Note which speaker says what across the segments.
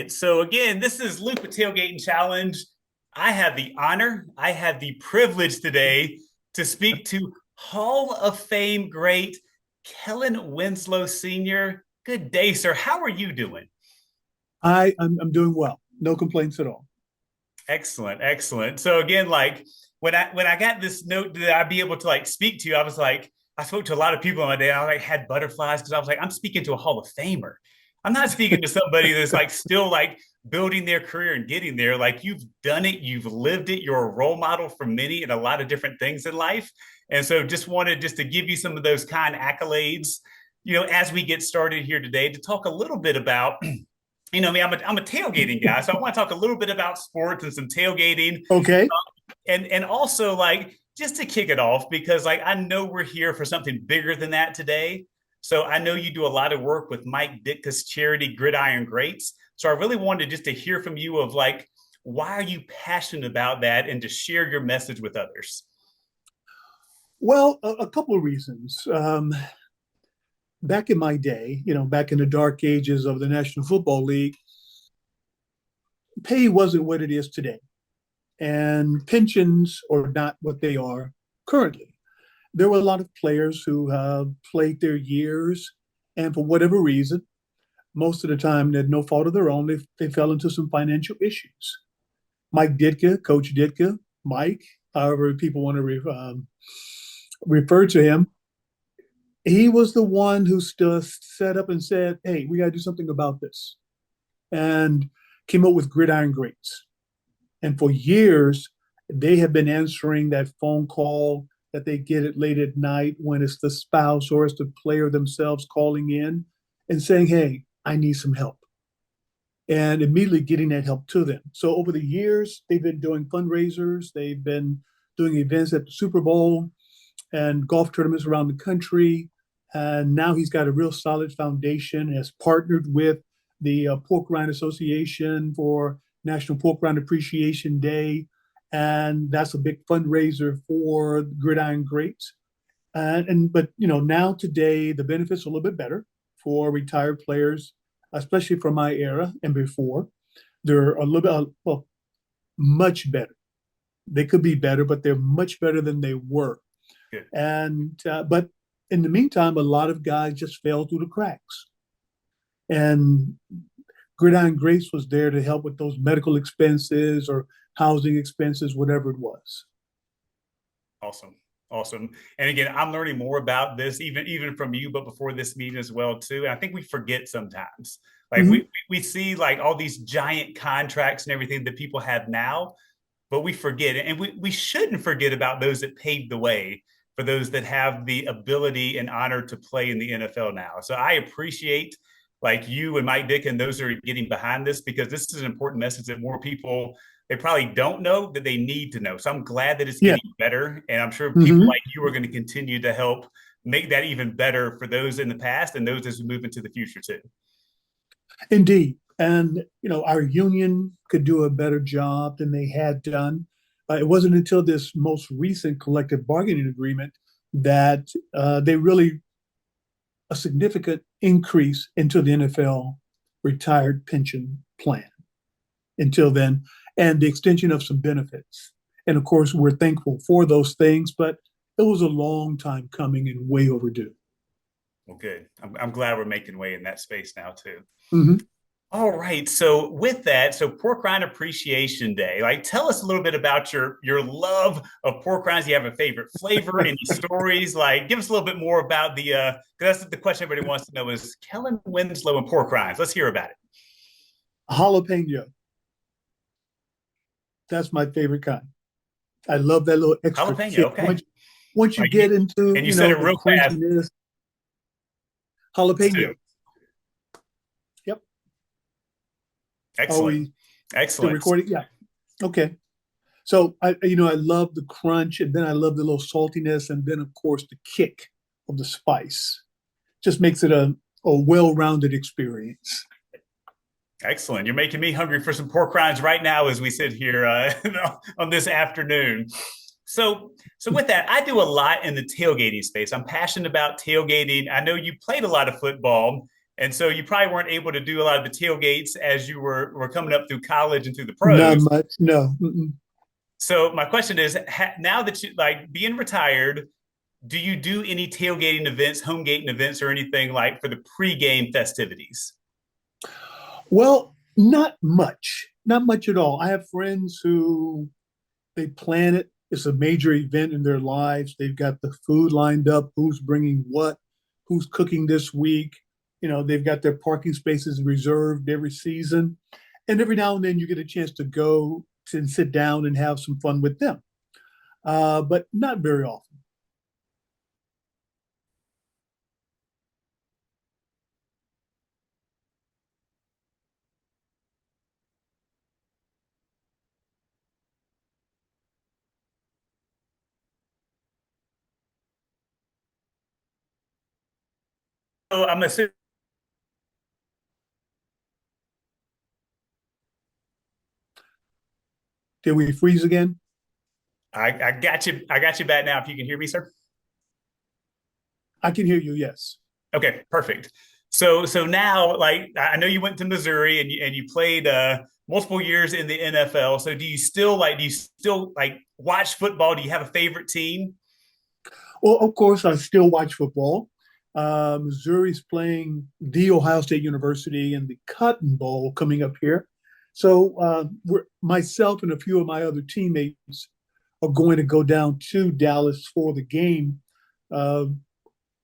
Speaker 1: So again, this is Luke with Tailgating Challenge. I have the honor, I have the privilege today to speak to Hall of Fame great Kellen Winslow Sr. Good day, sir. How are you doing?
Speaker 2: I'm doing well. No complaints at all.
Speaker 1: Excellent, excellent. So again, like when I got this note that I'd be able to like speak to you, I was like, I spoke to a lot of people on my day. I like had butterflies because I was like, I'm speaking to a Hall of Famer. I'm not speaking to somebody that's like still like building their career and getting there. Like you've done it, you've lived it. You're a role model for many and a lot of different things in life. And so just wanted just to give you some of those kind accolades, as we get started here today to talk a little bit about I'm a tailgating guy, so I want to talk a little bit about sports and some tailgating,
Speaker 2: Okay.
Speaker 1: and also like just to kick it off because like I know we're here for something bigger than that today. So I know you do a lot of work with Mike Ditka's charity Gridiron Greats. So I really wanted just to hear from you of like why are you passionate about that and to share your message with others.
Speaker 2: Well, a couple of reasons. Back in my day, back in the dark ages of the National Football League, pay wasn't what it is today, and pensions are not what they are currently. There were a lot of players who played their years, and for whatever reason, most of the time, they had no fault of their own. They fell into some financial issues. Mike Ditka, Coach Ditka, Mike, however people want to refer to him, he was the one who stood set up and said, "Hey, we got to do something about this," and came up with Gridiron Greats. And for years, they have been answering that phone call that they get it late at night when it's the spouse or it's the player themselves calling in and saying, "Hey, I need some help," and immediately getting that help to them. So over the years, they've been doing fundraisers, they've been doing events at the Super Bowl and golf tournaments around the country. And now he's got a real solid foundation, has partnered with the Pork Rind Association for National Pork Rind Appreciation Day. And that's a big fundraiser for Gridiron Greats. But now today the benefits are a little bit better for retired players, especially from my era and before. They're a little bit well, much better. They could be better, but they're much better than they were.
Speaker 1: Good.
Speaker 2: And but in the meantime, a lot of guys just fell through the cracks. And Gridiron Grace was there to help with those medical expenses or housing expenses, whatever it was.
Speaker 1: Awesome. Awesome. And again, I'm learning more about this even from you, but before this meeting as well too. And I think we forget sometimes. Like
Speaker 2: Mm-hmm.
Speaker 1: we see like all these giant contracts and everything that people have now, but we forget it. And we shouldn't forget about those that paved the way for those that have the ability and honor to play in the NFL now. So I appreciate like you and Mike Dick and those that are getting behind this because this is an important message that more people they probably don't know that they need to know. So I'm glad that it's
Speaker 2: Yeah.
Speaker 1: getting better. And I'm sure people
Speaker 2: Mm-hmm.
Speaker 1: like you are going to continue to help make that even better for those in the past and those as we move into the future too.
Speaker 2: Indeed. And, our union could do a better job than they had done. It wasn't until this most recent collective bargaining agreement that they really a significant increase into the NFL retired pension plan until then, and the extension of some benefits. And of course, we're thankful for those things, but it was a long time coming and way overdue.
Speaker 1: Well, good. I'm glad we're making way in that space now too.
Speaker 2: Mm-hmm.
Speaker 1: All right. So with that, so Pork Rind Appreciation Day. Like, tell us a little bit about your love of pork rinds. Do you have a favorite flavor? Any stories? Like, give us a little bit more about the. Because that's the question everybody wants to know is Kellen Winslow and pork rinds. Let's hear about it.
Speaker 2: Jalapeno, that's my favorite kind. I love that little extra
Speaker 1: Jalapeno.
Speaker 2: kick.
Speaker 1: Okay.
Speaker 2: Once you
Speaker 1: Like
Speaker 2: get into,
Speaker 1: and you said it
Speaker 2: the
Speaker 1: real fast
Speaker 2: crunchiness, jalapeno.
Speaker 1: too.
Speaker 2: Yep. Are
Speaker 1: Excellent.
Speaker 2: we still
Speaker 1: Excellent.
Speaker 2: recording? Yeah. Okay. So I love the crunch, and then I love the little saltiness, and then of course the kick of the spice. Just makes it a well-rounded experience.
Speaker 1: Excellent. You're making me hungry for some pork rinds right now as we sit here on this afternoon. So with that, I do a lot in the tailgating space. I'm passionate about tailgating. I know you played a lot of football, And so you probably weren't able to do a lot of the tailgates as you were coming up through college and through the
Speaker 2: Not
Speaker 1: pros.
Speaker 2: much. No. Mm-mm.
Speaker 1: So my question is, now that you like being retired, do you do any tailgating events, home gating events, or anything like for the pregame festivities?
Speaker 2: Well, not much. Not much at all. I have friends who they plan it. It's a major event in their lives. They've got the food lined up, who's bringing what, who's cooking this week. They've got their parking spaces reserved every season. And every now and then you get a chance to go and sit down and have some fun with them. But not very often.
Speaker 1: So I'm assuming
Speaker 2: Did we freeze again?
Speaker 1: I got you. I got you back now. If you can hear me, sir.
Speaker 2: I can hear you, yes.
Speaker 1: Okay, perfect. So now, like I know you went to Missouri and you played multiple years in the NFL. So do you still like watch football? Do you have a favorite team?
Speaker 2: Well, of course, I still watch football. Missouri's playing the Ohio State University in the Cotton Bowl coming up here. So myself and a few of my other teammates are going to go down to Dallas for the game. Uh,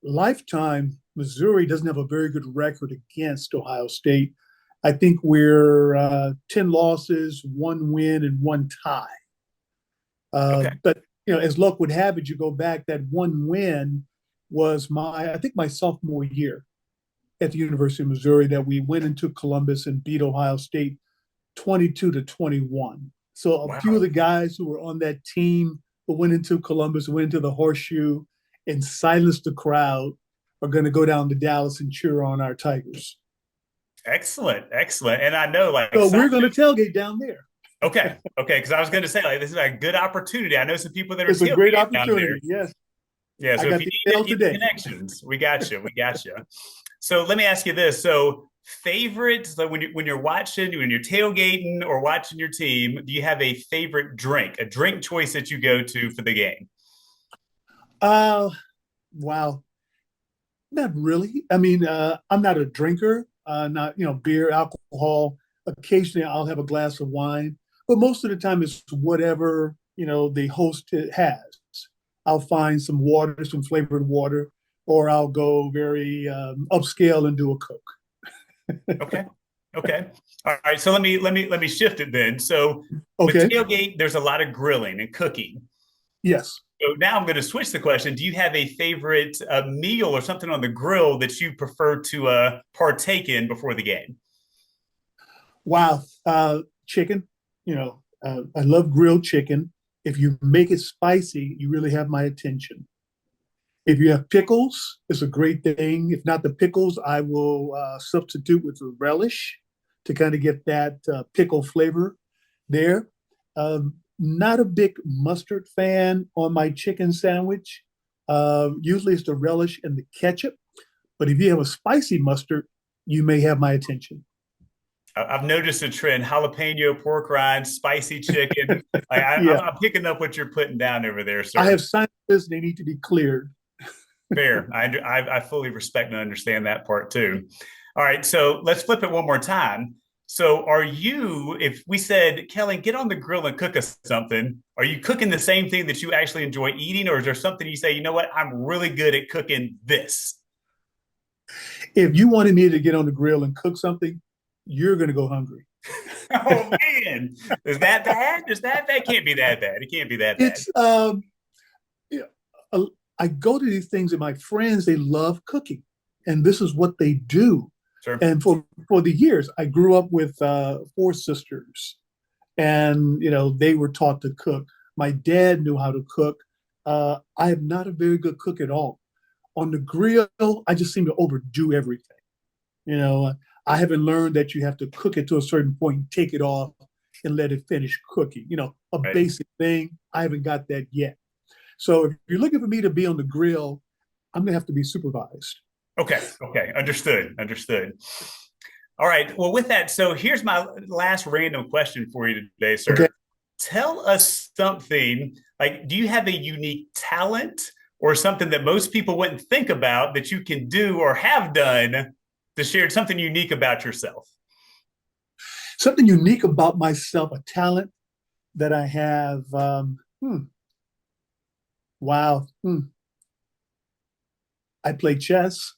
Speaker 2: Lifetime, Missouri doesn't have a very good record against Ohio State. I think we're 10 losses, one win, and one tie.
Speaker 1: Okay.
Speaker 2: But as luck would have it, you go back, that one win was I think my sophomore year at the University of Missouri, that we went into Columbus and beat Ohio State 22-21. So a few of
Speaker 1: Wow.
Speaker 2: the guys who were on that team who went into Columbus, went into the Horseshoe and silenced the crowd are going to go down to Dallas and cheer on our Tigers.
Speaker 1: Excellent. Excellent. And I know like
Speaker 2: So
Speaker 1: some
Speaker 2: we're going to tailgate down there.
Speaker 1: okay. Okay. Because I was going to say like this is a good opportunity. I know some people that are
Speaker 2: It's a great
Speaker 1: tailgating down there.
Speaker 2: opportunity. Yes.
Speaker 1: Yeah.
Speaker 2: I
Speaker 1: So if
Speaker 2: got
Speaker 1: you
Speaker 2: the
Speaker 1: need
Speaker 2: email
Speaker 1: any
Speaker 2: today.
Speaker 1: connections, we got you. We got you. So let me ask you this. So favorites, like when you're watching, when you're tailgating or watching your team, do you have a favorite drink, a drink choice that you go to for the game?
Speaker 2: Uh, wow. Not really. I mean, I'm not a drinker, not, beer, alcohol. Occasionally I'll have a glass of wine, but most of the time it's whatever, the host has. I'll find some water, some flavored water, or I'll go very upscale and do a Coke.
Speaker 1: Okay. Okay. All right. So let me shift it then. So with
Speaker 2: Okay.
Speaker 1: tailgate, there's a lot of grilling and cooking.
Speaker 2: Yes.
Speaker 1: So now I'm going to switch the question. Do you have a favorite meal or something on the grill that you prefer to partake in before the game?
Speaker 2: Wow. Chicken, I love grilled chicken. If you make it spicy, you really have my attention. If you have pickles, it's a great thing. If not the pickles, I will substitute with a relish to kind of get that pickle flavor there. Not a big mustard fan on my chicken sandwich. Usually it's the relish and the ketchup. But if you have a spicy mustard, you may have my attention.
Speaker 1: I've noticed a trend: jalapeno, pork rind, spicy chicken.
Speaker 2: Yeah,
Speaker 1: I'm picking up what you're putting down over there,
Speaker 2: I
Speaker 1: sir.
Speaker 2: have scientists, they need to be cleared.
Speaker 1: Fair. I fully respect and understand that part too. All right, so let's flip it one more time. So, are you, if we said, Kellen, get on the grill and cook us something, are you cooking the same thing that you actually enjoy eating, or is there something you say, you know what, I'm really good at cooking this?
Speaker 2: If you wanted me to get on the grill and cook something, you're going to go hungry.
Speaker 1: Oh man, is that bad? Is that bad? It can't be that bad. It can't be that bad.
Speaker 2: It's you I go to these things and my friends, they love cooking, and this is what they do.
Speaker 1: Sure.
Speaker 2: And for the years, I grew up with four sisters, and they were taught to cook. My dad knew how to cook. I am not a very good cook at all. On the grill, I just seem to overdo everything. You know, I haven't learned that you have to cook it to a certain point, take it off, and let it finish cooking. A
Speaker 1: Right.
Speaker 2: basic thing. I haven't got that yet. So if you're looking for me to be on the grill, I'm gonna have to be supervised.
Speaker 1: Okay. Okay. Understood. Understood. All right. Well, with that, so here's my last random question for you today,
Speaker 2: Okay.
Speaker 1: sir. Tell us something like, do you have a unique talent or something that most people wouldn't think about that you can do or have done to share something unique about yourself?
Speaker 2: Something unique about myself, a talent that I have. Wow. I play chess.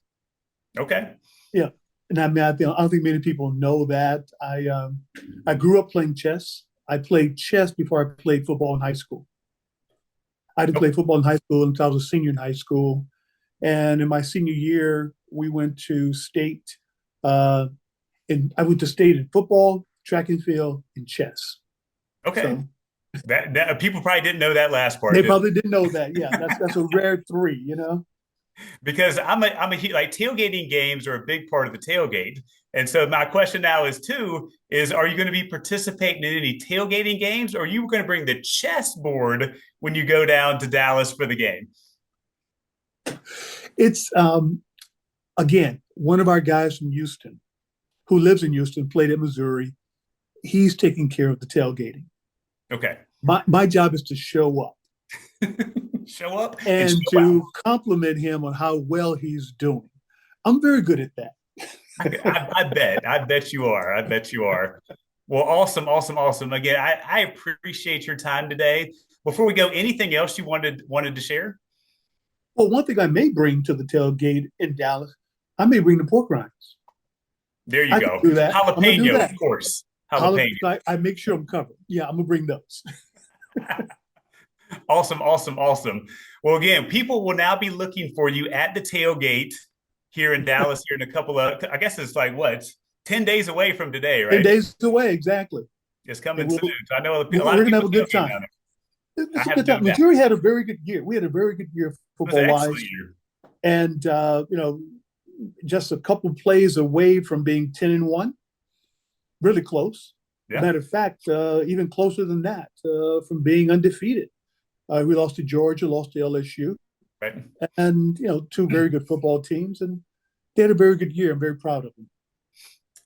Speaker 1: Okay.
Speaker 2: Yeah. And I mean, I don't think many people know that. I grew up playing chess. I played chess before I played football in high school. I didn't play football in high school until I was a senior in high school. And in my senior year, we went to state. Uh, and I went to state in football, track and field, and chess.
Speaker 1: Okay.
Speaker 2: So
Speaker 1: That people probably didn't know that last part,
Speaker 2: they
Speaker 1: did
Speaker 2: probably didn't know that. Yeah, that's a rare three, you know.
Speaker 1: because like tailgating games are a big part of the tailgate. And so my question now is too is are you going to be participating in any tailgating games or are you going to bring the chess board when you go down to Dallas for the game?
Speaker 2: It's again one of our guys from Houston who lives in Houston played at Missouri. He's taking care of the tailgating.
Speaker 1: Okay.
Speaker 2: My job is to show up
Speaker 1: Show up and
Speaker 2: and
Speaker 1: show out.
Speaker 2: to compliment him on how well he's doing. I'm very good at that.
Speaker 1: I bet you are. I bet you are. Well, awesome, awesome, awesome. Again, I appreciate your time today. Before we go, anything else you wanted to share?
Speaker 2: Well, one thing I may bring to the tailgate in Dallas, I may bring the pork rinds.
Speaker 1: There you
Speaker 2: I can
Speaker 1: go.
Speaker 2: do that. I'm gonna do
Speaker 1: Jalapeno,
Speaker 2: that.
Speaker 1: of course. Jalapeno.
Speaker 2: I make sure I'm covered. Yeah, I'm gonna bring those.
Speaker 1: Awesome, awesome, awesome. Well, again, people will now be looking for you at the tailgate here in Dallas here in a couple of, I guess it's like what, 10 days away from today,
Speaker 2: 10
Speaker 1: right?
Speaker 2: days away, exactly.
Speaker 1: It's
Speaker 2: And
Speaker 1: coming soon. So I know a lot
Speaker 2: we're
Speaker 1: of
Speaker 2: gonna have
Speaker 1: people
Speaker 2: a good
Speaker 1: tailgate
Speaker 2: time.
Speaker 1: down there.
Speaker 2: It's
Speaker 1: I
Speaker 2: a
Speaker 1: have
Speaker 2: good
Speaker 1: no
Speaker 2: time.
Speaker 1: doubt.
Speaker 2: Missouri had a very good year. We had a very good year
Speaker 1: It was an
Speaker 2: football wise,
Speaker 1: excellent year.
Speaker 2: and just a couple plays away from being 10-1, really close.
Speaker 1: Yeah.
Speaker 2: Matter of fact, even closer than that, from being undefeated. We lost to Georgia, lost to LSU,
Speaker 1: Right.
Speaker 2: and two very good football teams, and they had a very good year. I'm very proud of them.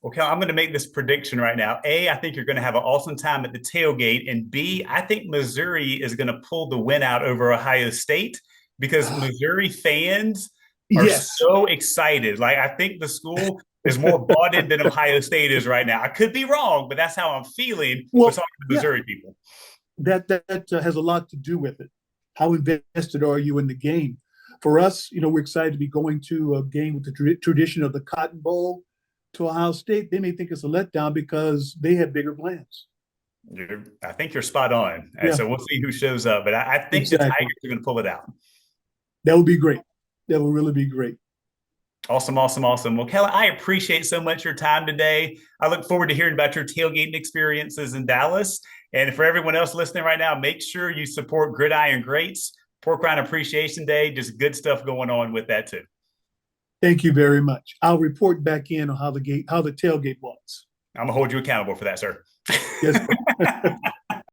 Speaker 1: Okay, I'm going to make this prediction right now. A, I think you're going to have an awesome time at the tailgate. And B, I think Missouri is going to pull the win out over Ohio State because Missouri fans are
Speaker 2: Yes.
Speaker 1: so excited. Like, I think the school is more bought in than Ohio State is right now. I could be wrong, but that's how I'm feeling with
Speaker 2: Well,
Speaker 1: talking to
Speaker 2: yeah,
Speaker 1: Missouri people.
Speaker 2: that has a lot to do with it. How invested are you in the game? For us, we're excited to be going to a game with the tradition of the Cotton Bowl to Ohio State. They may think it's a letdown because they have bigger plans.
Speaker 1: I think you're spot on. And
Speaker 2: Yeah,
Speaker 1: so we'll see who shows up. But I think the
Speaker 2: exactly.
Speaker 1: Tigers are going to pull it out.
Speaker 2: That would be great. That would really be great.
Speaker 1: Awesome, awesome, awesome. Well, Kellen, I appreciate so much your time today. I look forward to hearing about your tailgating experiences in Dallas. And for everyone else listening right now, make sure you support Gridiron Greats, Pork Rind Appreciation Day. Just good stuff going on with that too.
Speaker 2: Thank you very much. I'll report back in on how the tailgate was.
Speaker 1: I'm gonna hold you accountable for that, sir.
Speaker 2: Yes.